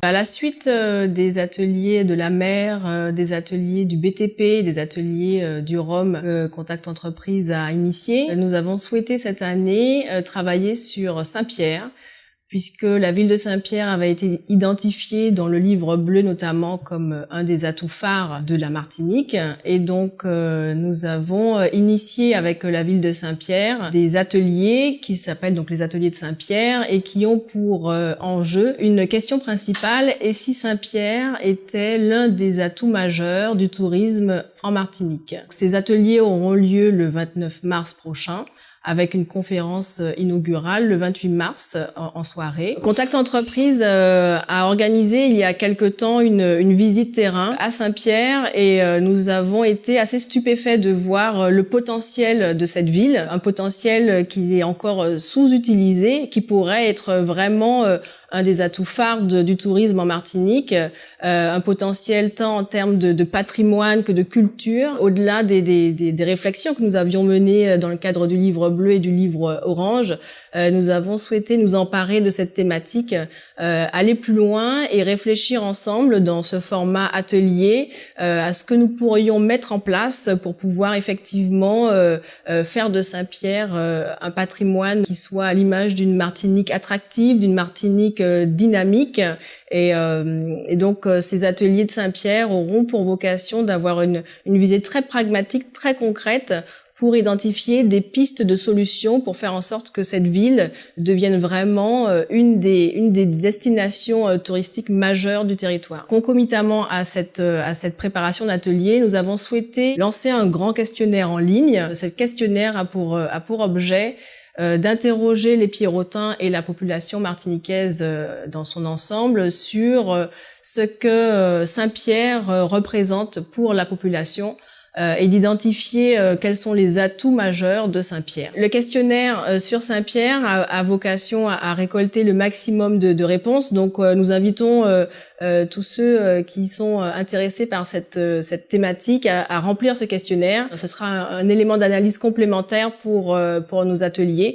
À la suite des ateliers de la mer, des ateliers du BTP, des ateliers du ROM que Contact Entreprise a initié, nous avons souhaité cette année travailler sur Saint-Pierre, puisque la ville de Saint-Pierre avait été identifiée dans le livre bleu notamment comme un des atouts phares de la Martinique. Et donc nous avons initié avec la ville de Saint-Pierre des ateliers qui s'appellent donc les ateliers de Saint-Pierre et qui ont pour enjeu une question principale: et si Saint-Pierre était l'un des atouts majeurs du tourisme en Martinique? Ces ateliers auront lieu le 29 mars prochain, avec une conférence inaugurale le 28 mars en soirée. Contact Entreprise a organisé il y a quelque temps une visite terrain à Saint-Pierre et nous avons été assez stupéfaits de voir le potentiel de cette ville, un potentiel qui est encore sous-utilisé, qui pourrait être vraiment un des atouts phares du tourisme en Martinique, un potentiel tant en termes de patrimoine que de culture, au-delà des réflexions que nous avions menées dans le cadre du livre bleu et du livre orange. Nous avons souhaité nous emparer de cette thématique, aller plus loin et réfléchir ensemble dans ce format atelier à ce que nous pourrions mettre en place pour pouvoir effectivement faire de Saint-Pierre un patrimoine qui soit à l'image d'une Martinique attractive, d'une Martinique dynamique. Et donc ces ateliers de Saint-Pierre auront pour vocation d'avoir une visée très pragmatique, très concrète, pour identifier des pistes de solutions pour faire en sorte que cette ville devienne vraiment une des destinations touristiques majeures du territoire. Concomitamment à cette préparation d'atelier, nous avons souhaité lancer un grand questionnaire en ligne. Ce questionnaire a pour objet d'interroger les Pierrotins et la population martiniquaise dans son ensemble sur ce que Saint-Pierre représente pour la population, et d'identifier quels sont les atouts majeurs de Saint-Pierre. Le questionnaire sur Saint-Pierre a vocation à récolter le maximum de réponses, donc nous invitons tous ceux qui sont intéressés par cette thématique à remplir ce questionnaire. Ce sera un élément d'analyse complémentaire pour nos ateliers.